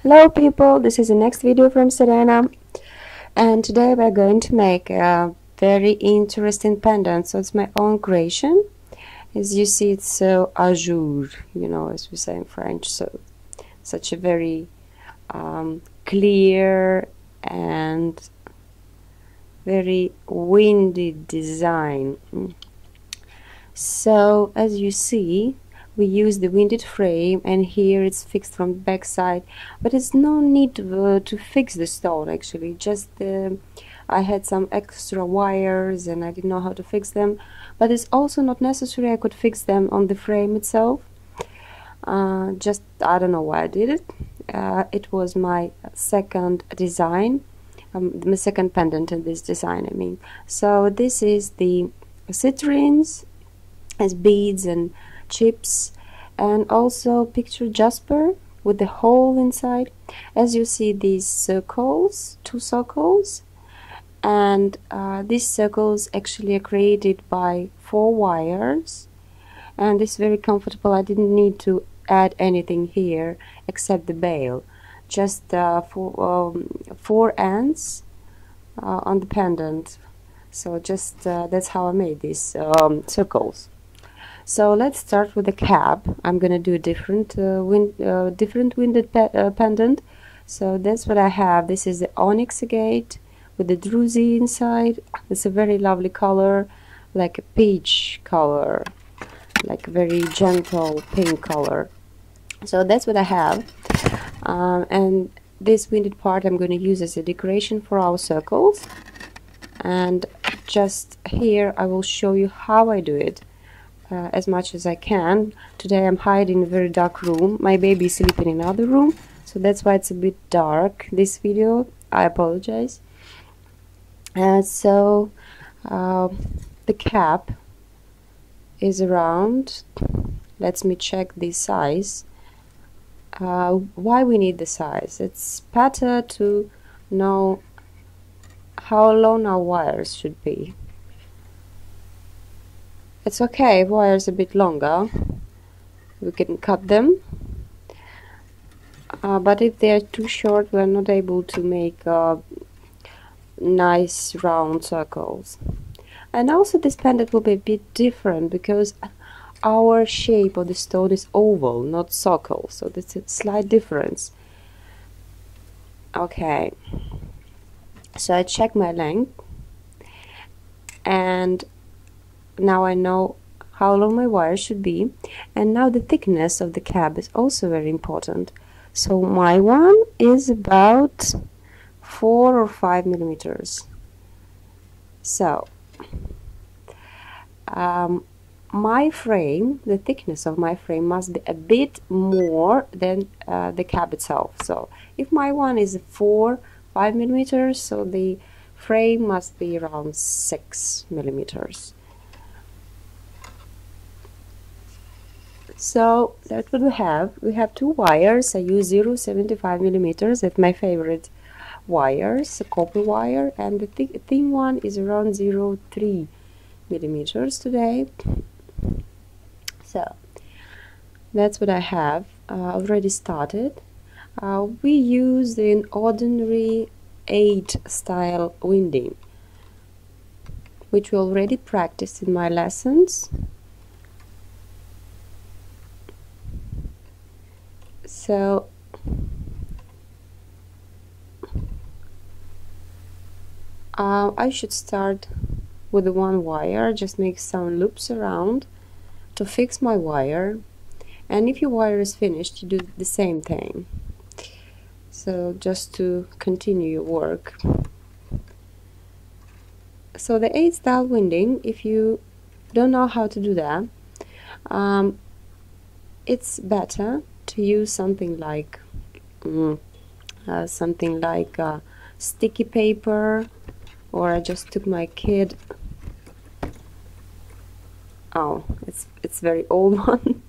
Hello people, this is the next video from Serena, and today we're going to make a very interesting pendant. So it's my own creation. As you see, it's so azure, as we say in French. So such a very clear and very windy design. So as you see, we use the winded frame, and here it's fixed from the back side, but it's no need to fix the stone. Actually, just I had some extra wires and I didn't know how to fix them, but it's also not necessary. I could fix them on the frame itself. Just I don't know why I did it. It was my second design, my second pendant in this design, I mean. So this is the citrines as beads and chips, and also picture jasper with the hole inside. As you see, these circles, two circles, and these circles actually are created by 4 wires, and it's very comfortable. I didn't need to add anything here except the bail, just 4 ends on the pendant. So just that's how I made these circles. So let's start with the cap. I'm gonna do a different winded pendant. So that's what I have. This is the onyx agate with the druzy inside. It's a very lovely color, like a peach color, like a very gentle pink color. So that's what I have. And this winded part I'm going to use as a decoration for our circles. And just here I will show you how I do it. As much as I can. Today I'm hiding in a very dark room. My baby is sleeping in another room, so that's why it's a bit dark, this video. I apologize. So the cap is around, let me check the size. Why we need the size? It's better to know how long our wires should be. It's okay if wires a bit longer, we can cut them, but if they are too short, we are not able to make nice round circles. And also this pendant will be a bit different because our shape of the stone is oval, not circle, so there's a slight difference. Okay, so I check my length, and now I know how long my wire should be, and now the thickness of the cap is also very important. So my one is about 4 or 5 millimeters. So my frame, the thickness of my frame must be a bit more than the cap itself. So if my one is 5 millimeters, so the frame must be around 6 millimeters. So that's what we have. We have 2 wires. I use 0.75 millimeters. That's my favorite wires, a copper wire, and the thin one is around 0.3 millimeters today. So that's what I have already started. We use an ordinary 8 style winding, which we already practiced in my lessons. So I should start with the 1 wire, just make some loops around to fix my wire, and if your wire is finished, you do the same thing. So just to continue your work. So the 8 style winding, if you don't know how to do that, it's better to use something like sticky paper, or I just took my kid. Oh, it's very old one.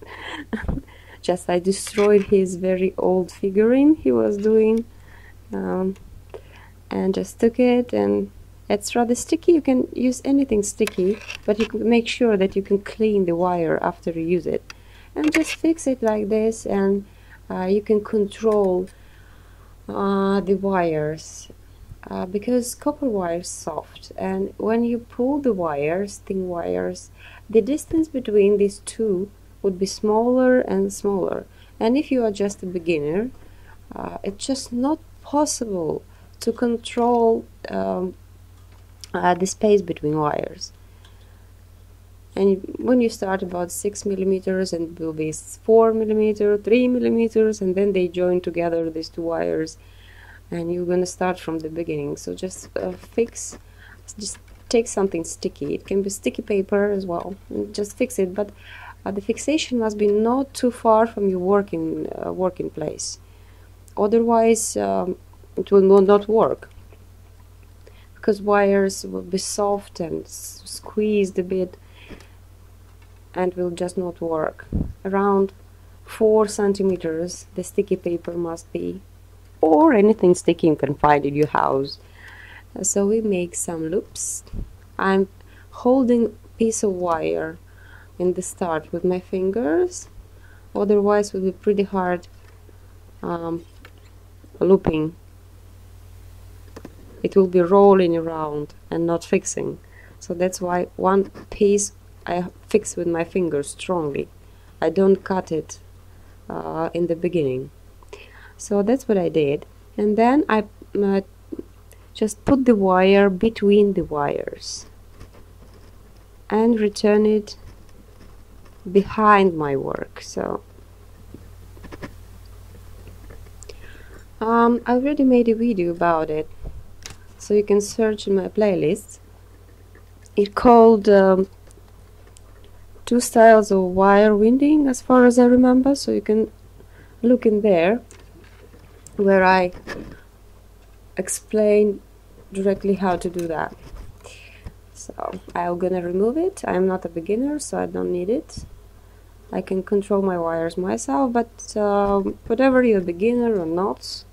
Just I destroyed his very old figurine he was doing, and just took it, and it's rather sticky. You can use anything sticky, but you can make sure that you can clean the wire after you use it, and just fix it like this, and you can control the wires, because copper wire is soft, and when you pull the wires, thin wires, the distance between these two would be smaller and smaller. And if you are just a beginner, it's just not possible to control the space between wires. And when you start about 6 millimeters, and it will be 4 millimeters, 3 millimeters, and then they join together, these two wires, and you're gonna start from the beginning. So just just take something sticky. It can be sticky paper as well, and just fix it. But the fixation must be not too far from your working place. Otherwise, it will not work, because wires will be soft and squeezed a bit, and will just not work. Around 4 centimeters the sticky paper must be, or anything sticky you can find in your house. So we make some loops. I'm holding a piece of wire in the start with my fingers, otherwise it will be pretty hard looping. It will be rolling around and not fixing. So that's why one piece I fix with my fingers strongly. I don't cut it in the beginning. So that's what I did, and then I just put the wire between the wires and return it behind my work. So I already made a video about it, so you can search in my playlist. It's called 2 styles of wire winding, as far as I remember, so you can look in there, where I explain directly how to do that. So I'm gonna remove it. I'm not a beginner, so I don't need it. I can control my wires myself, but whatever you're a beginner or not,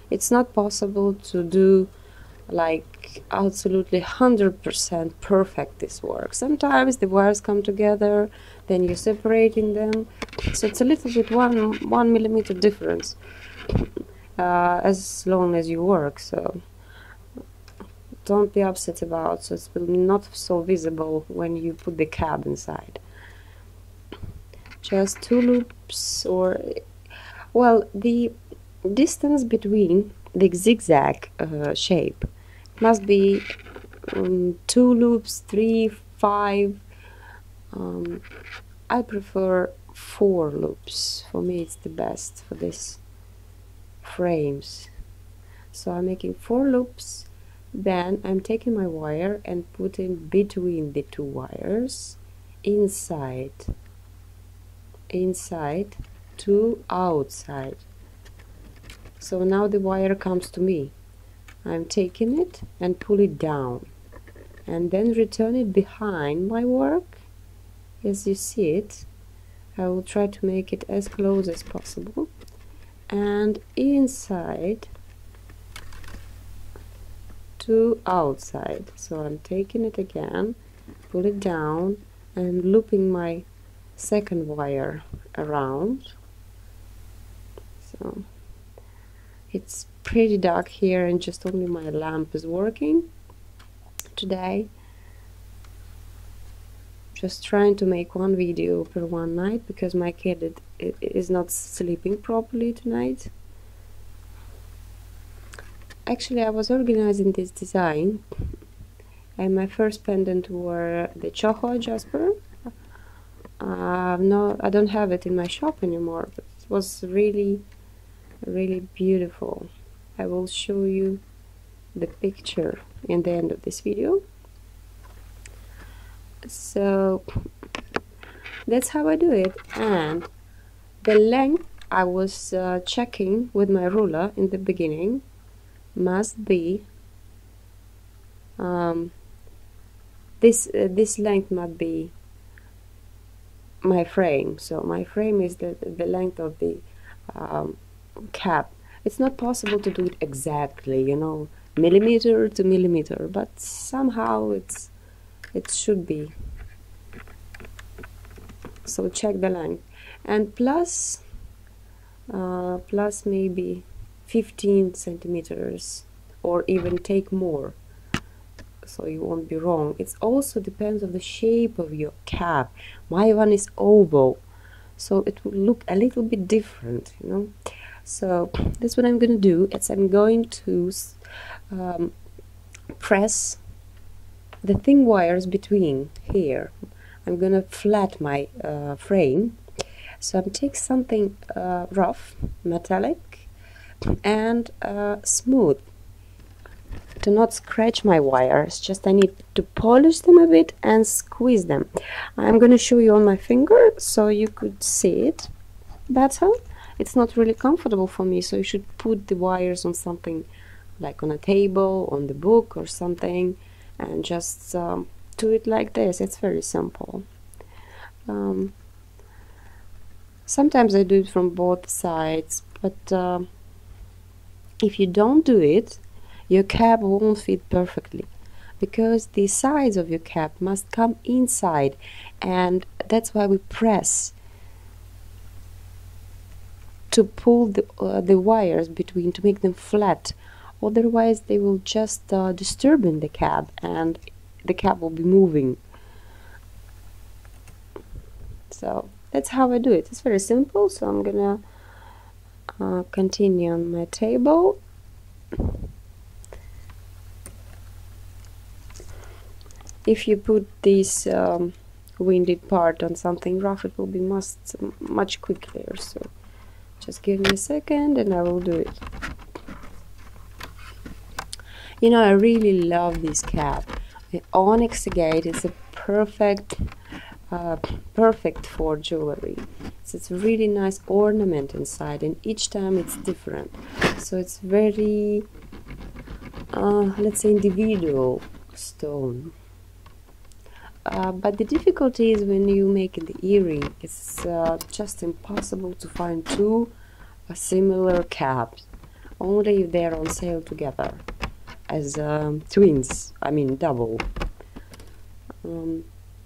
it's not possible to do like absolutely 100% perfect this work. Sometimes the wires come together, then you're separating them, so it's a little bit one millimeter difference as long as you work. So don't be upset about, so it will be not so visible when you put the cab inside. Just 2 loops, or well, the distance between the zigzag shape must be 2 loops, 3, 5. I prefer 4 loops. For me it's the best for this frames. So I'm making 4 loops, then I'm taking my wire and putting between the 2 wires, inside to outside. So now the wire comes to me. I'm taking it and pull it down, and then return it behind my work. As you see it, I will try to make it as close as possible, and inside to outside. So I'm taking it again, pull it down, and looping my second wire around. So it's pretty dark here, and just only my lamp is working today. Just trying to make one video per one night, because my kid is not sleeping properly tonight. Actually, I was organizing this design, and my first pendant were the choco jasper. No, I don't have it in my shop anymore, but it was really beautiful. I will show you the picture in the end of this video. So that's how I do it. And the length I was checking with my ruler in the beginning must be this length must be my frame. So my frame is the length of the cap. It's not possible to do it exactly, you know, millimeter to millimeter, but somehow it should be. So check the length, and plus maybe 15 centimeters, or even take more, so you won't be wrong. It also depends on the shape of your cap. My one is oval, so it will look a little bit different, you know. So that's what I'm going to do. I'm going to press the thin wires between here. I'm going to flat my frame. So I'm take something rough, metallic, and smooth, to not scratch my wires. Just I need to polish them a bit and squeeze them. I'm going to show you on my finger so you could see it better. It's not really comfortable for me, so you should put the wires on something like on a table, on the book or something, and just do it like this. It's very simple. Sometimes I do it from both sides, but if you don't do it, your cap won't fit perfectly, because the sides of your cap must come inside, and that's why we press to pull the wires between, to make them flat. Otherwise they will just disturb in the cap, and the cap will be moving. So that's how I do it. It's very simple. So I'm gonna continue on my table. If you put this winded part on something rough, it will be much quicker. So just give me a second and I will do it. You know, I really love this cap. The onyx agate is a perfect for jewelry. So it's a really nice ornament inside, and each time it's different. So it's very, let's say, individual stone. But the difficulty is when you make the earring, it's just impossible to find two similar caps, only if they're on sale together as twins, I mean double.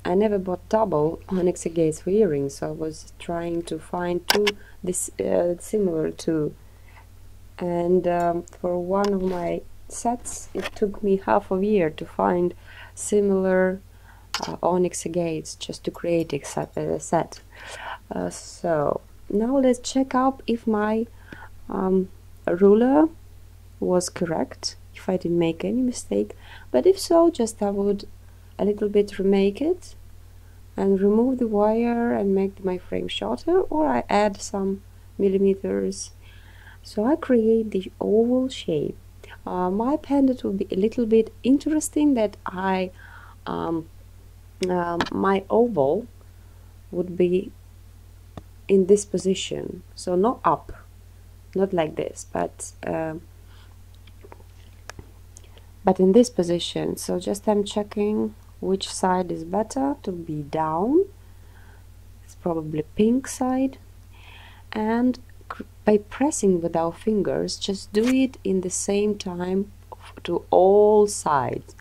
I never bought double onyx agates for earrings, so I was trying to find two similar to, and for one of my sets it took me half a year to find similar onyx agates just to create a set. So now let's check out if my ruler was correct, if I didn't make any mistake. But if so, just I would a little bit remake it and remove the wire and make my frame shorter, or I add some millimeters. So I create the oval shape. My pendant will be a little bit interesting, that I my oval would be in this position, so not up, not like this, but in this position. So just I'm checking which side is better to be down. It's probably pink side, and by pressing with our fingers, just do it in the same time to all sides.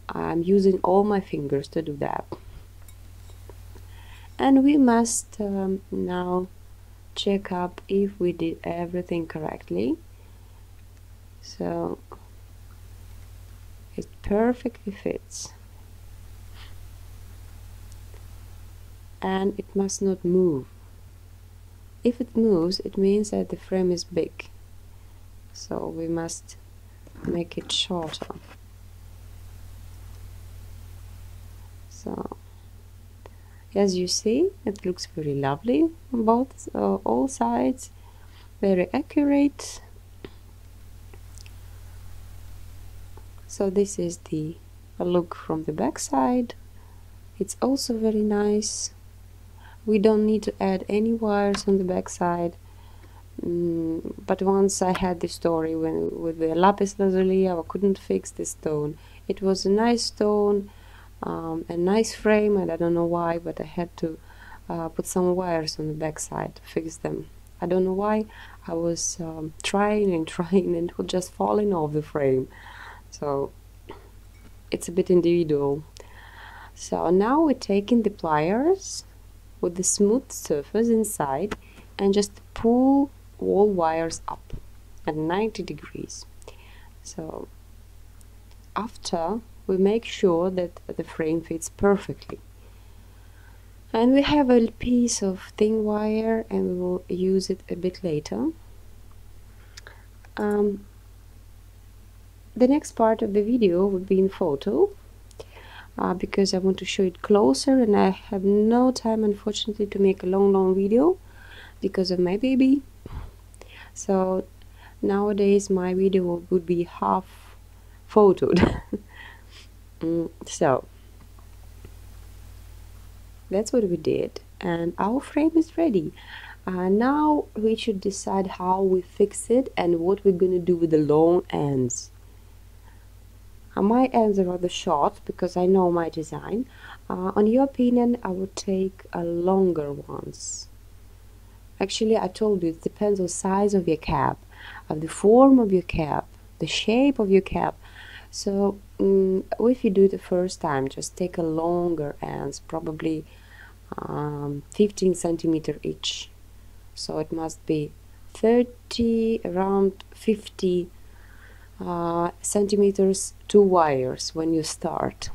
I'm using all my fingers to do that. And we must now check up if we did everything correctly. So it perfectly fits, and it must not move. If it moves, it means that the frame is big, so we must make it shorter. So as you see, it looks very lovely on both all sides, very accurate. So this is the look from the back side. It's also very nice. We don't need to add any wires on the back side. But once I had the story with the lapis lazuli, I couldn't fix the stone. It was a nice stone, a nice frame, and I don't know why, but I had to put some wires on the back side to fix them. I don't know why. I was trying and it was just falling off the frame. So it's a bit individual. So now we're taking the pliers with the smooth surface inside and just pull all wires up. at 90 degrees. So after, we make sure that the frame fits perfectly. And we have a piece of thin wire, and we will use it a bit later. The next part of the video would be in photo, because I want to show it closer, and I have no time, unfortunately, to make a long video because of my baby. So nowadays my video would be half photoed. So that's what we did, and our frame is ready. Now we should decide how we fix it and what we're gonna do with the long ends. My ends are rather short because I know my design. On your opinion, I would take longer ones. Actually, I told you, it depends on the size of your cap, of the form of your cap, the shape of your cap. So if you do it the first time, just take a longer ends, probably 15 centimeter each. So it must be 30, around 50 centimeters, 2 wires when you start.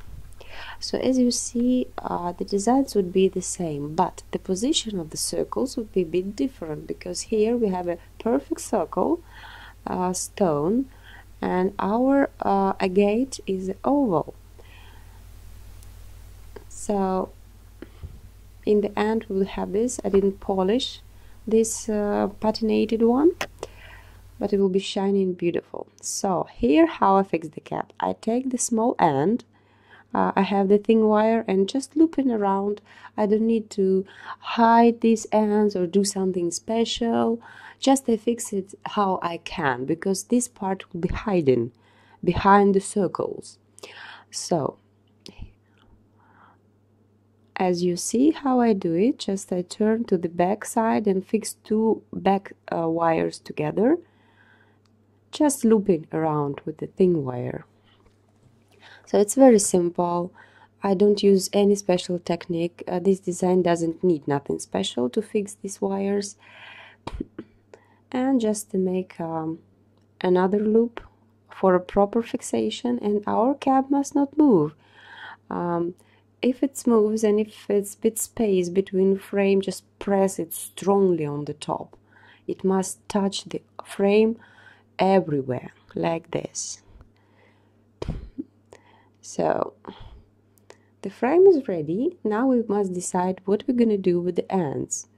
So as you see, the designs would be the same, but the position of the circles would be a bit different, because here we have a perfect circle stone, and our agate is oval. So in the end we'll have this. I didn't polish this patinated one, but it will be shiny and beautiful. So here how I fix the cap. I take the small end, I have the thin wire, and just looping around. I don't need to hide these ends or do something special. Just I fix it how I can, because this part will be hidden behind the circles. So as you see how I do it, just I turn to the back side and fix 2 back wires together, just looping around with the thin wire. So it's very simple. I don't use any special technique. This design doesn't need nothing special to fix these wires. And just to make another loop for a proper fixation, and our cap must not move. If it moves and if it's a bit space between frame, just press it strongly on the top. It must touch the frame everywhere, like this. So the frame is ready. Now we must decide what we're gonna do with the ends.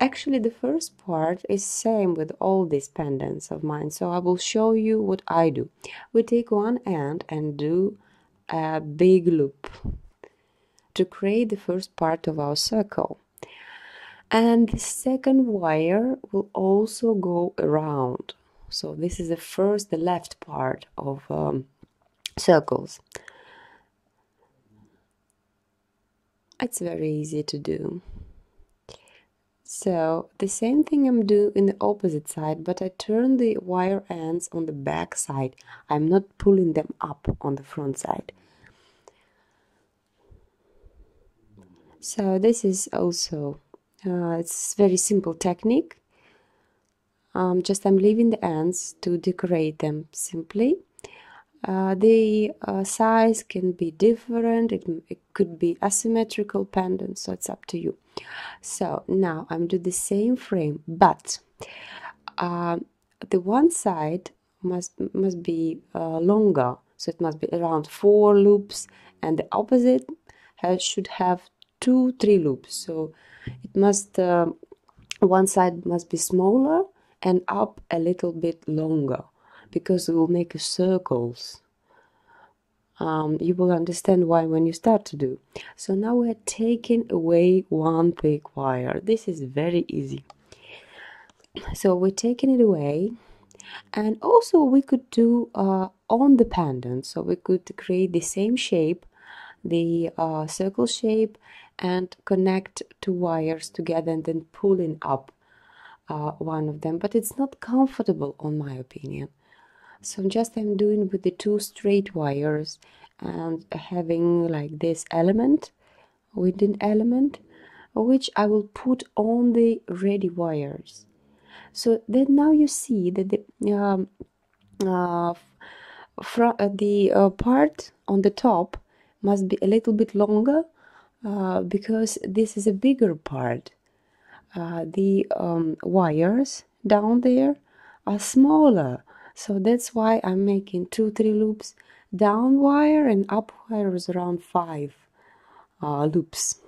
Actually, the first part is same with all these pendants of mine, so I will show you what I do. We take one end and do a big loop to create the first part of our circle, and the second wire will also go around. So this is the left part of circles. It's very easy to do. So the same thing I'm doing in the opposite side, but I turn the wire ends on the back side. I'm not pulling them up on the front side. So this is also it's very simple technique. Just I'm leaving the ends to decorate them simply. The size can be different. It could be asymmetrical pendants, so it's up to you. So now I'm doing the same frame, but the one side must be longer, so it must be around 4 loops, and the opposite should have 2-3 loops. So it must one side must be smaller and up a little bit longer, because we will make circles. You will understand why when you start to do. So now we're taking away one big wire. This is very easy. So we're taking it away, and also we could do on the pendant. So we could create the same shape, the circle shape, and connect 2 wires together and then pulling up one of them. But it's not comfortable, on my opinion. So just I'm doing with the 2 straight wires and having like this element, winding element, which I will put on the ready wires. So then now you see that the part on the top must be a little bit longer because this is a bigger part. The wires down there are smaller, so that's why I'm making 2-3 loops down wire, and up wire is around 5 loops.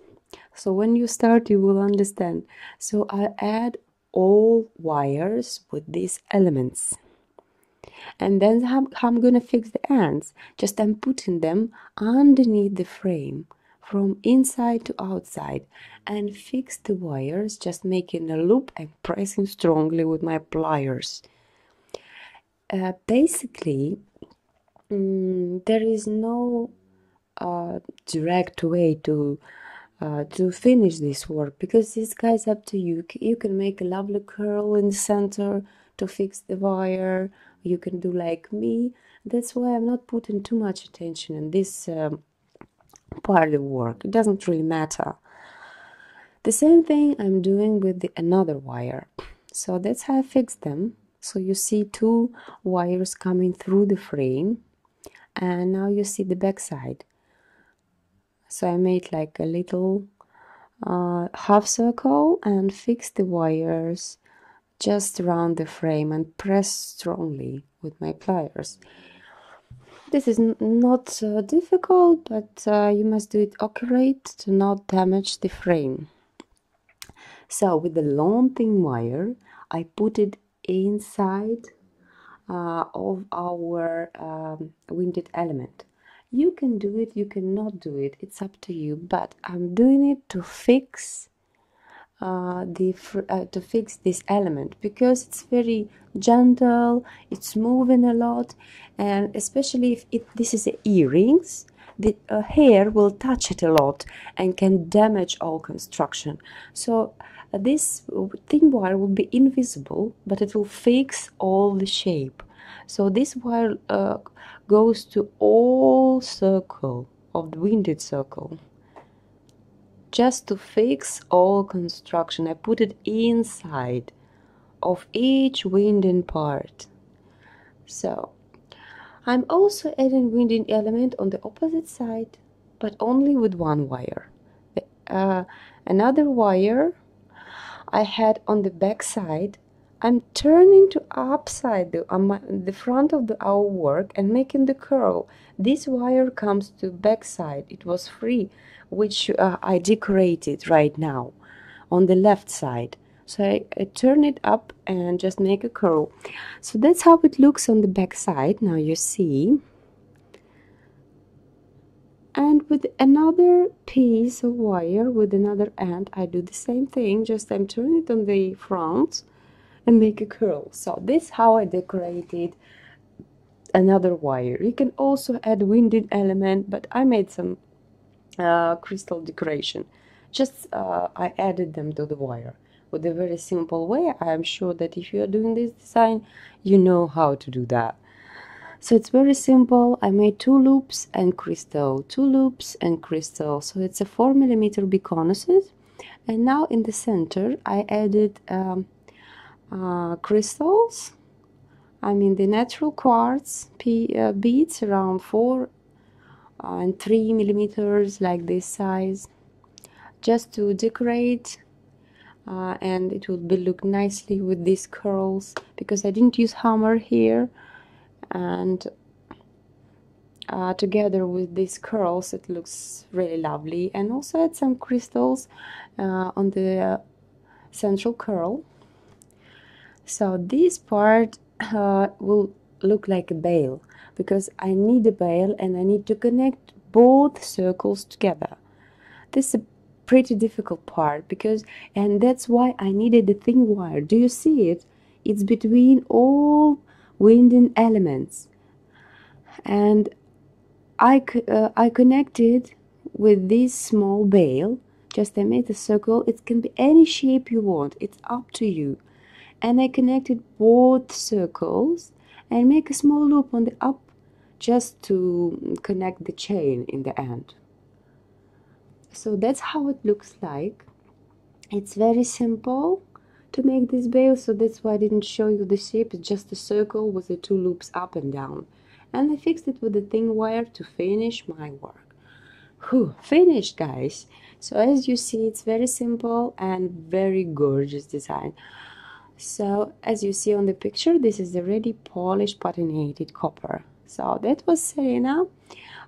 So when you start you will understand. So I add all wires with these elements, and then how I'm gonna fix the ends. Just I'm putting them underneath the frame from inside to outside and fix the wires, just making a loop and pressing strongly with my pliers. Basically, there is no direct way to finish this work, because this guy's up to you. You can make a lovely curl in the center to fix the wire. You can do like me. That's why I'm not putting too much attention in this part of the work. It doesn't really matter. The same thing I'm doing with the another wire. So that's how I fix them. So you see 2 wires coming through the frame, and now you see the back side. So I made like a little half circle and fix the wires just around the frame and press strongly with my pliers. This is not difficult, but you must do it accurate to not damage the frame. So with the long thin wire, I put it inside of our winded element. You can do it, you cannot do it, it's up to you, but I'm doing it to fix to fix this element, because it's very gentle, it's moving a lot, and especially if this is earrings, the hair will touch it a lot and can damage all construction. So this thin wire will be invisible, but it will fix all the shape. So this wire goes to all circle of the winded circle, just to fix all construction. I put it inside of each winding part. So I'm also adding winding element on the opposite side, but only with 1 wire. Another wire I had on the back side, I'm turning to upside the front of our work and making the curl. This wire comes to back side. It was free, which I decorated right now on the left side. So I turn it up and just make a curl. So that's how it looks on the back side. Now you see. And with another piece of wire with another end, I do the same thing, just I'm turning it on the front and make a curl. So this is how I decorated another wire. You can also add winded element, but I made some crystal decoration. Just I added them to the wire with a very simple way. I am sure that if you are doing this design, you know how to do that. So it's very simple. I made 2 loops and crystal, 2 loops and crystal. So it's a 4mm beconusses. And now in the center, I added crystals. I mean the natural quartz beads around 4 and 3mm, like this size, just to decorate. And it will look nicely with these curls, because I didn't use hammer here, and together with these curls it looks really lovely. And also add some crystals on the central curl. So this part will look like a bail, because I need a bail and I need to connect both circles together. This is a pretty difficult part, and that's why I needed a thin wire. Do you see it? It's between all winding elements, and I connected with this small bail. Just I made a circle. It can be any shape you want, it's up to you. And I connected both circles and make a small loop on the up, just to connect the chain in the end. So that's how it looks like. It's very simple to make this bail, so that's why I didn't show you the shape. It's just a circle with the 2 loops up and down, and I fixed it with a thin wire to finish my work. Whew, finished, guys. So as you see, it's very simple and very gorgeous design. So as you see on the picture, this is the ready polished patinated copper. So that was Serena.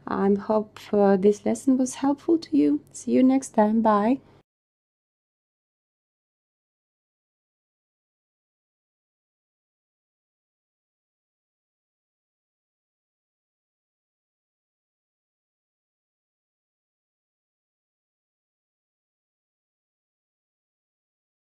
I hope this lesson was helpful to you. See you next time. Bye.